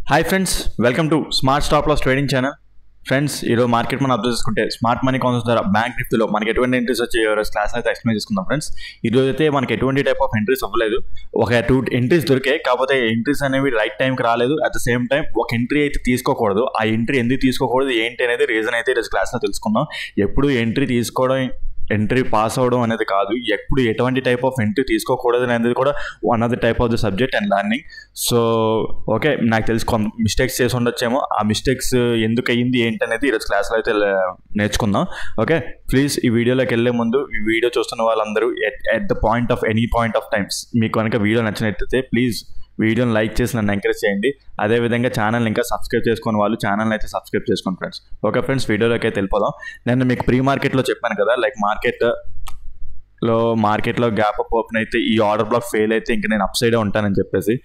Hi friends, welcome to smart stop loss trading channel. Friends, ఈరోజు market మనం observe చేసుకుంటే smart money concept ద్వారా bank నిఫ్టీలో మనకి ఎటువంటి ఎంట్రీస్ వచ్చి క్లాస్ అయితే ఎక్స్ప్లెయిన్ చేసుకుందాం. ఫ్రెండ్స్, ఈరోజు అయితే మనకి ఎటువంటి టైప్ ఆఫ్ ఎంట్రీస్ అవ్వలేదు. ఒక 2 ఎంట్రీస్ దొరికాయి, కాకపోతే ఎంట్రీస్ అనేవి రైట్ టైంకి రాలేదు. అట్ ద సేమ్ టైం ఒక ఎంట్రీ అయితే తీసుకోకూడదు. ఆ ఎంట్రీ ఎందుకు తీసుకోకూడదు ఏంటి అనేది రీజన్ అయితే ఈరోజు క్లాస్లో తెలుసుకుందాం. ఎప్పుడు ఎంట్రీ పాస్ అవ్వడం అనేది కాదు, ఎప్పుడు ఎటువంటి టైప్ ఆఫ్ ఎంట్రీ తీసుకోకూడదు అనేది కూడా one of the type of the subject and learning. So okay, నాకు తెలిసి మిస్టేక్స్ చేసి ఉండొచ్చేమో. ఆ మిస్టేక్స్ ఎందుకు అయ్యింది ఏంటి అనేది ఈరోజు క్లాస్లో అయితే నేర్చుకుందాం. ఓకే, ప్లీజ్ ఈ వీడియోలోకి వెళ్ళే ముందు ఈ వీడియో చూస్తున్న వాళ్ళందరూ at the point of any point of times మీకు కనుక వీడియో నచ్చినట్లయితే ప్లీజ్ వీడియోని లైక్ చేసి నన్ను ఎంకరేజ్ చేయండి. అదేవిధంగా ఛానల్ ఇంకా సబ్స్క్రైబ్ చేసుకుని వాళ్ళు ఛానల్ అయితే సబ్స్క్రైబ్ చేసుకోండి ఫ్రెండ్స్. ఓకే ఫ్రెండ్స్, వీడియోలోకి అయితే వెళ్ళిపోదాం. నేను మీకు ప్రీ మార్కెట్లో చెప్పాను కదా, లైక్ మార్కెట్లో గ్యాప్ అప్ ఓపెన్ అయితే ఈ ఆర్డర్ బ్లాక్ ఫెయిల్ అయితే ఇంకా నేను అప్ సైడే ఉంటానని చెప్పేసి,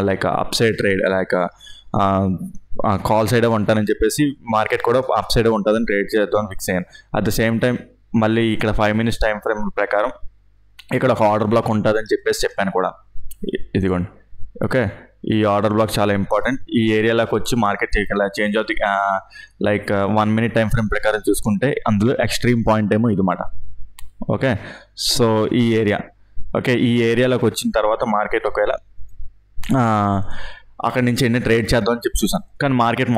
like up side trade like call సైడే ఉంటానని చెప్పేసి మార్కెట్ కూడా అప్ సైడే ఉంటుందని ట్రేడ్ చేద్దామని ఫిక్స్ అయ్యాను. అట్ ద సేమ్ టైం మళ్ళీ ఇక్కడ 5 minutes టైం ఫ్రేమ్ ప్రకారం ఇక్కడ ఒక ఆర్డర్ బ్లాక్ ఉంటుందని చెప్పేసి చెప్పాను కూడా. ఇదిగోండి, ఓకే, ఈ ఆర్డర్ బ్లాక్ చాలా ఇంపార్టెంట్. ఈ ఏరియాలోకి వచ్చి మార్కెట్ చేంజ్ అవుతుంది. లైక్ 1 minute టైం ఫ్రేమ్ ప్రకారం చూసుకుంటే అందులో ఎక్స్ట్రీమ్ పాయింట్ ఏమో ఇది మాట. ఓకే, సో ఈ ఏరియాలోకి వచ్చిన తర్వాత మార్కెట్ ఒకవేళ అక్కడి నుంచి ఎన్ని ట్రేడ్ చేద్దామని చెప్పి చూసాను. కానీ మార్కెట్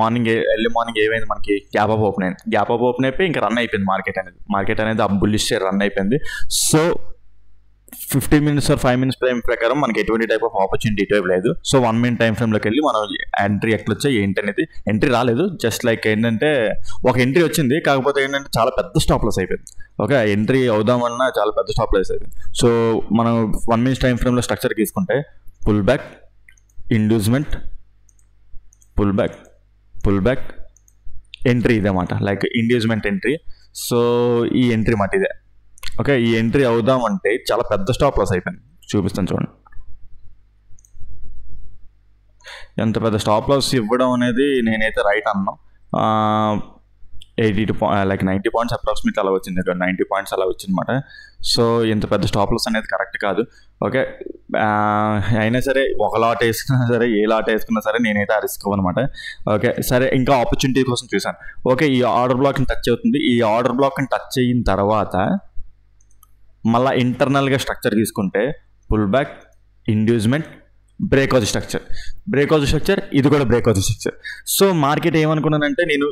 ఎర్లీ మార్నింగ్ ఏమైంది, మనకి గ్యాప్ అప్ ఓపెన్ అయింది. గ్యాప్ అప్ ఓపెన్ అయిపోయి ఇంకా రన్ అయిపోయింది మార్కెట్ అనేది ఆ బుల్లిష్ రన్ అయిపోయింది. So 15 minutes or 5 minutes time ప్రకారం మనకి ఎటువంటి టైప్ ఆఫ్ ఆపర్చునిటీ ఇటువైపు లేదు. సో 1 minute టైం ఫ్రేమ్లోకి వెళ్ళి మనం ఎంట్రీ ఎట్లా వచ్చాయి ఏంటి అనేది, ఎంట్రీ రాలేదు, జస్ట్ లైక్ ఏంటంటే ఒక ఎంట్రీ వచ్చింది, కాకపోతే ఏంటంటే చాలా పెద్ద స్టాప్ లాస్ అయిపోయింది. ఓకే, ఎంట్రీ అవుదామన్నా చాలా పెద్ద స్టాప్ లాస్ అయిపోయింది. సో మనం 1 minute టైం ఫ్రేమ్లో స్ట్రక్చర్ తీసుకుంటే pull back, inducement, pull back entry ఇదేమాట, లైక్ ఇండ్యూస్మెంట్ ఎంట్రీ. సో ఈ ఎంట్రీ మాట ఇదే. ఓకే, ఈ ఎంట్రీ అవుదామంటే చాలా పెద్ద స్టాప్ లాస్ అయిపోయింది. చూపిస్తాను చూడండి, ఎంత పెద్ద స్టాప్ లాస్ ఇవ్వడం అనేది నేనైతే రైట్ అన్నాను. 90 points అప్రాక్సిమేట్ అలా వచ్చింది, 90 points అలా వచ్చిందన్నమాట. సో ఇంత పెద్ద స్టాప్ లాస్ అనేది కరెక్ట్ కాదు. ఓకే, అయినా సరే ఒక లాట్ వేసుకున్నా సరే, ఏ లాట్ వేసుకున్నా సరే నేనైతే ఆ రిస్క్ అవ్వనమాట. ఓకే, సరే, ఇంకా ఆపర్చునిటీ కోసం చూసాను. ఓకే, ఈ ఆర్డర్ బ్లాక్ని టచ్ అవుతుంది. ఈ ఆర్డర్ బ్లాక్ని టచ్ అయిన తర్వాత మళ్ళీ ఇంటర్నల్గా స్ట్రక్చర్ తీసుకుంటే pull back, inducement, breakout structure, ఇది కూడా బ్రేక్అవుట్ స్ట్రక్చర్. సో మార్కెట్ ఏమనుకున్నానంటే నేను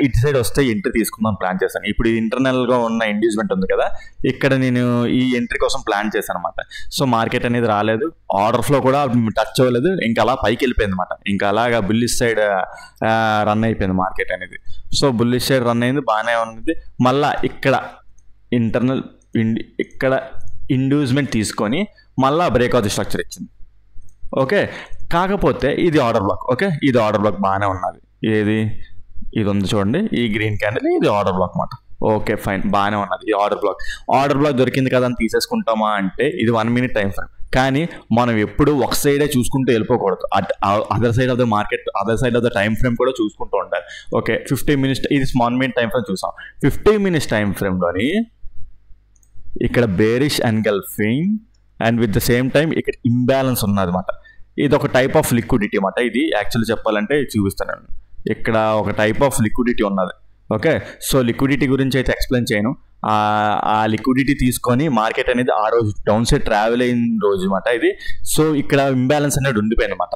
ఇటు సైడ్ వస్తే ఎంట్రీ తీసుకుందాం ప్లాన్ చేశాను. ఇప్పుడు ఇంటర్నల్గా ఉన్న ఇండ్యూస్మెంట్ ఉంది కదా, ఇక్కడ నేను ఈ ఎంట్రీ కోసం ప్లాన్ చేశాను అనమాట. సో మార్కెట్ అనేది రాలేదు, ఆర్డర్ ఫ్లో కూడా టచ్ అవ్వలేదు, ఇంకా అలా పైకి వెళ్ళిపోయింది అనమాట. ఇంకా అలాగా బుల్లిష్ సైడ్ రన్ అయిపోయింది మార్కెట్ అనేది. సో బుల్లిష్ సైడ్ రన్ అయింది, బాగానే ఉంది. మళ్ళీ ఇక్కడ ఇక్కడ ఇండ్యూస్మెంట్ తీసుకొని మళ్ళీ బ్రేక్అవుట్ స్ట్రక్చర్ ఇచ్చింది. ఓకే, కాకపోతే ఇది ఆర్డర్ బ్లాక్. ఓకే, ఇది ఆర్డర్ బ్లాక్ బాగానే ఉన్నది. ఇది ఉంది చూడండి, ఈ గ్రీన్ క్యాండిల్, ఇది ఆర్డర్ బ్లాక్ మాట. ఓకే ఫైన్, బాగానే ఉన్నది. ఈ ఆర్డర్ బ్లాక్ దొరికింది కదా అని తీసేసుకుంటామా అంటే ఇది 1 minute టైం ఫ్రేమ్. కానీ మనం ఎప్పుడు ఒక సైడే చూసుకుంటూ వెళ్ళిపోకూడదు. Other side of the market, other side of the time frame కూడా చూసుకుంటూ ఉండాలి. ఓకే, 15 minutes, ఇది 1 minute టైం ఫ్రేమ్ చూసాం. 15 minutes టైం ఫ్రేమ్లోని ఇక్కడ bearish engulfing and with the same time ఇక్కడ ఇంబ్యాలెన్స్ ఉన్నదన్నమాట. ఇది ఒక టైప్ ఆఫ్ లిక్విడిటీ అన్నమాట. ఇది యాక్చువల్లీ చెప్పాలంటే చూపిస్తాను. ఇక్కడ ఒక టైప్ ఆఫ్ లిక్విడిటీ ఉన్నది. ఓకే, సో లిక్విడిటీ గురించి అయితే ఎక్స్ప్లెయిన్ చేయను. ఆ లిక్విడిటీ తీసుకొని మార్కెట్ అనేది ఆ రోజు డౌన్ సైడ్ ట్రావెల్ అయిన రోజు అన్నమాట ఇది. సో ఇక్కడ ఇంబ్యాలెన్స్ అనేది ఉండిపోయింది అన్నమాట.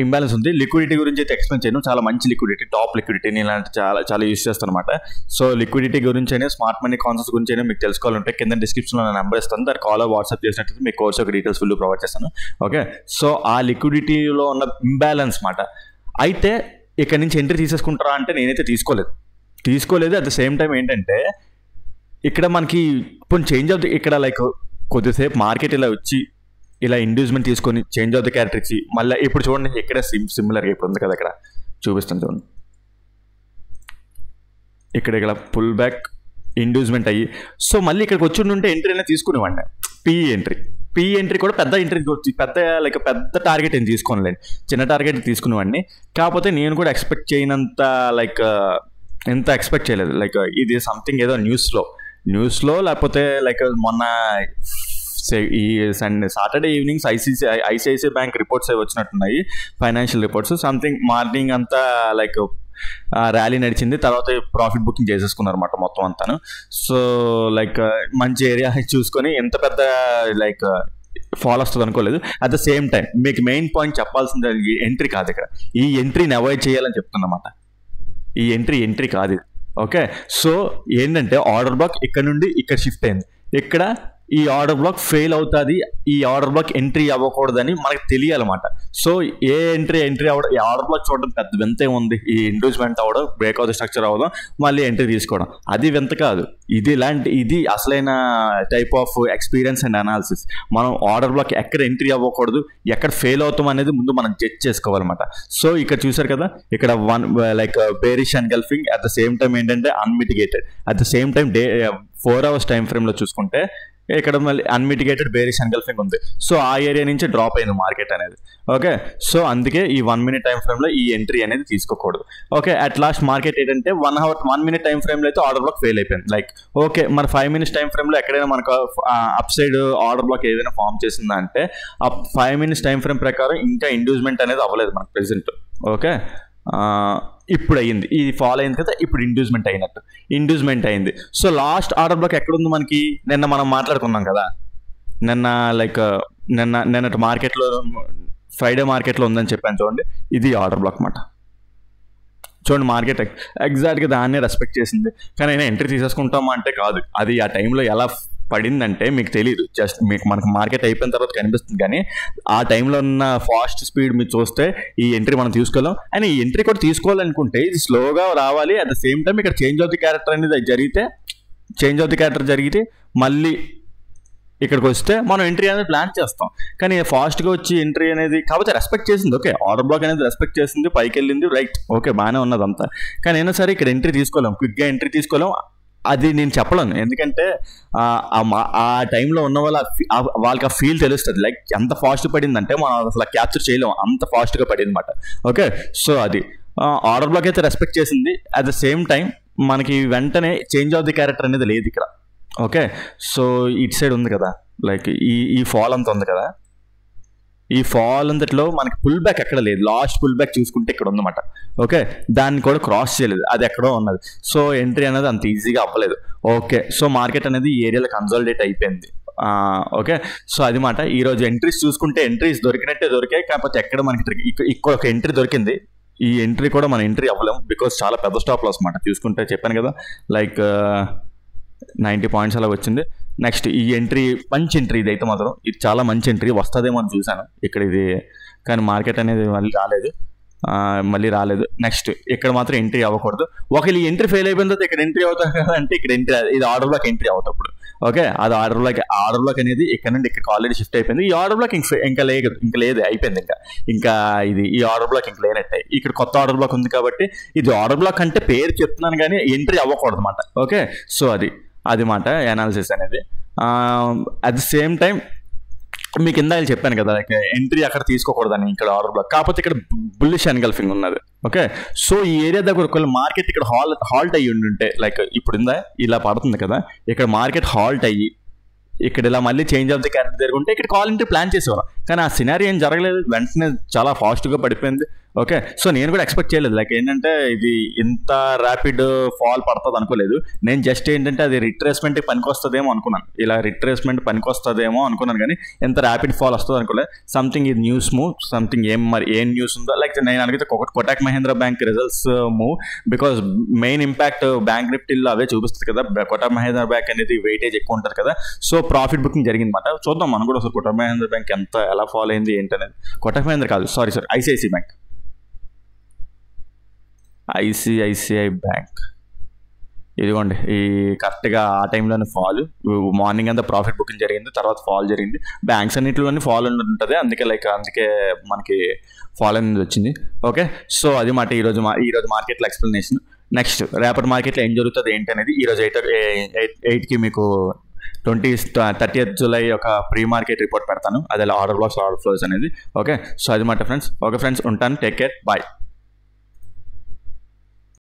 ఇంబ్యాలెన్స్ ఉంది. లిక్విడిటీ గురించి అయితే ఎక్స్ప్లెయిన్ చేయను. చాలా మంచి లిక్విడిటీ, టాప్ లిక్విడిటీ, నేను ఇలాంటి చాలా యూస్ చేస్తాను అనమాట. సో లిక్విడిటీ గురించి అయినా, స్మార్ట్ మనీ కాన్సెప్ట్స్ గురించి అయినా మీకు తెలుసుకోవాలంటే కింద డిస్క్రిప్షన్లో నా నెంబర్ ఇస్తాను. దాని కాల్ వాట్సాప్ చేసినట్టు మీకు కోర్స్ యొక్క డీటెయిల్స్ ఫుల్ ప్రొవైడ్ చేస్తాను. ఓకే, సో ఆ లిక్విడిటీలో ఉన్న ఇంబ్యాలెన్స్ మాట. అయితే ఇక్కడ నుంచి ఎంట్రీ తీసేసుకుంటారా అంటే నేనైతే తీసుకోలేదు. అట్ ద సేమ్ టైం ఏంటంటే ఇక్కడ మనకి ఇప్పుడు చేంజ్ అవుతుంది. ఇక్కడ లైక్ కొద్దిసేపు మార్కెట్ ఇలా వచ్చి ఇలా ఇండ్యూస్మెంట్ తీసుకొని చేంజ్ ఆఫ్ ద క్యారెక్టర్ ఇచ్చి మళ్ళీ ఇప్పుడు చూడండి ఇక్కడ సిమిలర్గా ఇప్పుడు ఉంది కదా, ఇక్కడ చూపిస్తాను చూడండి. ఇక్కడ పుల్ బ్యాక్, ఇండ్యూస్మెంట్ అయ్యి సో మళ్ళీ ఇక్కడికి వచ్చి ఉంటే ఎంట్రీ అయినా తీసుకునేవాడిని. పిఈ ఎంట్రీ కూడా పెద్ద ఎంట్రీ, పెద్ద టార్గెట్ ఏం తీసుకోనిలేండి, చిన్న టార్గెట్ తీసుకునేవాడిని. కాకపోతే నేను కూడా ఎక్స్పెక్ట్ చేయనంత ఎంత ఎక్స్పెక్ట్ చేయలేదు. లైక్ ఇది సంథింగ్ ఏదో న్యూస్లో లేకపోతే లైక్ మొన్న ఈ Saturday evenings ICICI bank reports అవి వచ్చినట్టున్నాయి, ఫైనాన్షియల్ రిపోర్ట్స్. సంథింగ్ మార్నింగ్ అంతా లైక్ ర్యాలీ నడిచింది, తర్వాత ప్రాఫిట్ బుకింగ్ చేసేసుకున్నారు అనమాట మొత్తం అంతాను. సో లైక్ మంచి ఏరియా చూసుకొని ఎంత పెద్ద లైక్ ఫాల్ వస్తుంది అనుకోలేదు. అట్ ద సేమ్ టైం మీకు మెయిన్ పాయింట్ చెప్పాల్సింది ఎంట్రీ కాదు ఇక్కడ, ఈ ఎంట్రీని అవాయిడ్ చేయాలని చెప్తున్నమాట. ఈ ఎంట్రీ కాదు ఇది. ఓకే, సో ఏంటంటే ఆర్డర్ బ్లాక్ ఇక్కడ నుండి ఇక్కడ షిఫ్ట్ అయింది, ఇక్కడ ఈ ఆర్డర్ బ్లాక్ ఫెయిల్ అవుతుంది, ఈ ఆర్డర్ బ్లాక్ ఎంట్రీ అవ్వకూడదని మనకు తెలియాలన్నమాట. సో ఏ ఎంట్రీ అవ్వడం, ఈ ఆర్డర్ బ్లాక్ చూడడం పెద్ద వింత ఏముంది, ఈ ఇండ్యూస్మెంట్ అవ్వడం, బ్రేక్అవుట్ స్ట్రక్చర్ అవ్వడం, మళ్ళీ ఎంట్రీ తీసుకోవడం, అది వింత కాదు. ఇది అసలైన type of experience and analysis. మనం ఆర్డర్ బ్లాక్ ఎక్కడ ఎంట్రీ అవ్వకూడదు, ఎక్కడ ఫెయిల్ అవుతాం అనేది ముందు మనం జడ్జ్ చేసుకోవాలన్నమాట. సో ఇక్కడ చూసారు కదా, ఇక్కడ like bearish engulfing, at the same time ఏంటంటే unmitigated, at the same time 4 hours time ఫ్రేమ్లో చూసుకుంటే ఇక్కడ మళ్ళీ అన్మిటిగేటెడ్ బేరిష్ ఎన్గల్ఫింగ్ ఉంది. సో ఆ ఏరియా నుంచి డ్రాప్ అయింది మార్కెట్ అనేది. ఓకే, సో అందుకే ఈ 1 minute టైం ఫ్రేమ్లో ఈ ఎంట్రీ అనేది తీసుకోకూడదు. ఓకే, అట్ లాస్ట్ మార్కెట్ ఏంటంటే 1 minute టైం ఫ్రేమ్లో అయితే ఆర్డర్ బ్లాక్ ఫెయిల్ అయిపోయింది. లైక్ ఓకే, మరి 5 minutes టైం ఫ్రేమ్లో ఎక్కడైనా మనకు అప్ సైడ్ ఆర్డర్ బ్లాక్ ఏదైనా ఫామ్ చేసిందా అంటే ఆ 5 minutes టైం ఫ్రేమ్ ప్రకారం ఇంకా ఇండ్యూస్మెంట్ అనేది అవ్వలేదు మనకు ప్రెసెంట్. ఓకే, ఇప్పుడు అయ్యింది, ఇది ఫాల్ అయింది కదా, ఇప్పుడు ఇండ్యూస్మెంట్ అయింది. సో లాస్ట్ ఆర్డర్ బ్లాక్ ఎక్కడుంది మనకి, నిన్న మనం మాట్లాడుకున్నాం కదా, నిన్నటి మార్కెట్లో ఫ్రైడే మార్కెట్లో ఉందని చెప్పాను చూడండి, ఇది ఆర్డర్ బ్లాక్ అన్నమాట. చూడండి మార్కెట్ ఎగ్జాక్ట్గా దాన్నే రెస్పెక్ట్ చేసింది, కానీ అయినా ఎంట్రీ తీసేసుకుంటామా అంటే కాదు. అది ఆ టైంలో ఎలా పడిందంటే మీకు తెలియదు, జస్ట్ మనకు మార్కెట్ అయిపోయిన తర్వాత కనిపిస్తుంది, కానీ ఆ టైంలో ఉన్న ఫాస్ట్ స్పీడ్ మీరు చూస్తే ఈ ఎంట్రీ మనం తీసుకోలేం. అండ్ ఈ ఎంట్రీ కూడా తీసుకోవాలనుకుంటే ఇది స్లోగా రావాలి. అట్ ద సేమ్ టైం ఇక్కడ చేంజ్ ఆఫ్ ది క్యారెక్టర్ అనేది జరిగితే మళ్ళీ ఇక్కడికి వస్తే మనం ఎంట్రీ అనేది ప్లాన్ చేస్తాం. కానీ ఫాస్ట్గా వచ్చి ఎంట్రీ అనేది కాకపోతే రెస్పెక్ట్ చేసింది. ఓకే, ఆర్డర్ బ్లాక్ అనేది రెస్పెక్ట్ చేసింది, పైకి వెళ్ళింది, రైట్, ఓకే, బాగానే ఉన్నది అంతా. కానీ అయినా సరే ఇక్కడ ఎంట్రీ తీసుకోలేం, క్విక్గా ఎంట్రీ తీసుకోలేం. అది నేను చెప్పలేను, ఎందుకంటే ఆ టైంలో ఉన్న వాళ్ళకి ఆ ఫీల్ తెలుస్తుంది, లైక్ ఎంత ఫాస్ట్ పడిందంటే మనం అసలు క్యాప్చర్ చేయలేము, అంత ఫాస్ట్గా పడింది అనమాట. ఓకే, సో అది ఆర్డర్ బ్లాక్ అయితే రెస్పెక్ట్ చేసింది. అట్ ద సేమ్ టైం మనకి వెంటనే చేంజ్ ఆఫ్ ది క్యారెక్టర్ అనేది లేదు ఇక్కడ. ఓకే, సో ఇటు సైడ్ ఉంది కదా, లైక్ ఈ ఫాల్ అంతా ఉంది కదా, ఈ ఫాల్ అంతట్లో మనకి పుల్ బ్యాక్ ఎక్కడ లేదు, లాస్ట్ పుల్ బ్యాక్ చూసుకుంటే ఇక్కడ ఉందన్నమాట. ఓకే, దాన్ని కూడా క్రాస్ చేయలేదు, అది ఎక్కడో ఉన్నది. సో ఎంట్రీ అనేది అంత ఈజీగా అవ్వలేదు. ఓకే, సో మార్కెట్ అనేది ఈ ఏరియాలో కన్సాలిడేట్ అయిపోయింది. ఓకే, సో అది మాట. ఈరోజు ఎంట్రీస్ చూసుకుంటే ఎంట్రీస్ దొరికినట్టే దొరికాయి, కాకపోతే ఎక్కడ మనకి ఇక్కడ ఒక ఎంట్రీ దొరికింది, ఈ ఎంట్రీ కూడా మన ఎంట్రీ అవ్వలేము, బికాస్ చాలా పెద్ద స్టాప్ లాస్ అన్నమాట. చూసుకుంటే చెప్పాను కదా, లైక్ 90 points అలా వచ్చింది. నెక్స్ట్ ఈ ఎంట్రీ మంచి ఎంట్రీ, ఇది అయితే మాత్రం ఇది చాలా మంచి ఎంట్రీ వస్తుందేమో అని చూశాను ఇక్కడ ఇది, కానీ మార్కెట్ అనేది మళ్ళీ రాలేదు. నెక్స్ట్ ఇక్కడ మాత్రం ఎంట్రీ అవ్వకూడదు. ఒకవేళ ఈ ఎంట్రీ ఫెయిల్ అయిపోయిన తర్వాత ఇక్కడ ఎంట్రీ అవుతారు కదా అంటే ఇక్కడ ఎంట్రీ, ఇది ఆర్డర్ బ్లాక్ ఎంట్రీ అవుతప్పుడు. ఓకే, అది ఆర్డర్ బ్లాక్ అనేది ఇక్కడ నుండి ఇక్కడికి ఆల్రెడీ షిఫ్ట్ అయిపోయింది. ఈ ఆర్డర్ బ్లాక్ ఇంకా లేదు, అయిపోయింది. ఇంకా ఈ ఆర్డర్ బ్లాక్ ఇంకా లేనట్టే. ఇక్కడ కొత్త ఆర్డర్ బ్లాక్ ఉంది కాబట్టి ఇది ఆర్డర్ బ్లాక్ అంటే పేరు చెప్తున్నాను కానీ ఎంట్రీ అవ్వకూడదు అనమాట. ఓకే, సో అది మాట అనాలిసిస్ అనేది. అట్ ది సేమ్ టైం మీకు ఇందాక చెప్పాను కదా, లైక్ ఎంట్రీ అక్కడ తీసుకోకూడదని ఇక్కడ ఆర్డర్ బ్లాక్, కాకపోతే ఇక్కడ బుల్లిష్ ఎన్గల్ఫింగ్ ఉన్నది. ఓకే, సో ఈ ఏరియా దగ్గర ఒకవేళ మార్కెట్ ఇక్కడ హాల్ట్ అయ్యి ఉంటే, లైక్ ఇప్పుడు ఇలా పడుతుంది కదా, ఇక్కడ మార్కెట్ హాల్ట్ అయ్యి ఇక్కడ ఇలా మళ్ళీ చేంజ్ ఆఫ్ ది క్యారెక్టర్ జరుగుంటే ఇక్కడ కాల్ ఇంటి ప్లాన్ చేసేవాళ్ళం, కానీ ఆ సినారీ ఏం జరగలేదు, వెంటనే చాలా ఫాస్ట్గా పడిపోయింది. ఓకే, సో నేను కూడా ఎక్స్పెక్ట్ చేయలేదు, లైక్ ఏంటంటే ఇది ఇంత ర్యాపిడ్ ఫాల్ పడుతుంది అనుకోలేదు. నేను జస్ట్ ఏంటంటే అది రిట్రేస్మెంట్కి పనికొస్తుందేమో అనుకున్నాను, ఇలా రిట్రేస్మెంట్ పనికొస్తుందేమో అనుకున్నాను, కానీ ఎంత ర్యాపిడ్ ఫాల్ వస్తుంది అనుకోలేదు. సంథింగ్ ఇది న్యూస్ మూవ్, సంథింగ్ ఏం న్యూస్ ఉందో, లైక్ నేను అడిగితే Kotak Mahindra bank results move, because main impact bank నిఫ్టీలో అవే చూపిస్తుంది కదా, కోటక్ మహీంద్రా బ్యాంక్ అనేది వెయిటేజ్ ఎక్కువ ఉంటుంది కదా, సో ప్రాఫిట్ బుకింగ్ జరిగింది అనమాట. చూద్దాం మనం కూడా అసలు కోటక్ మహీంద్రా బ్యాంక్ ఎలా ఫాల్ అయింది ఏంటనేది. కోటక్ మహీంద్రా కాదు, సారీ ఐసిఐసిఐ బ్యాంక్, ఇదిగోండి ఈ కరెక్ట్గా ఆ టైంలోనే ఫాల్, మార్నింగ్ అంతా ప్రాఫిట్ బుకింగ్ జరిగింది, తర్వాత ఫాల్ జరిగింది. బ్యాంక్స్ అన్నింటిలోనే ఫాల్ ఉంటుంది, అందుకే మనకి ఫాల్ అనేది వచ్చింది. ఓకే, సో అది మాట ఈరోజు మార్కెట్లో ఎక్స్ప్లెనేషన్. నెక్స్ట్ రేపటి మార్కెట్లో ఏం జరుగుతుంది ఏంటి అనేది ఈరోజు 8కి మీకు 30th July ఒక ప్రీ మార్కెట్ రిపోర్ట్ పెడతాను, అది ఆర్డర్ బ్లాక్స్ ఆర్డర్ ఫ్లోస్ అనేది. ఓకే, సో అది మాట ఫ్రెండ్స్. ఓకే ఫ్రెండ్స్, ఉంటాను, టేక్ కేర్, బాయ్.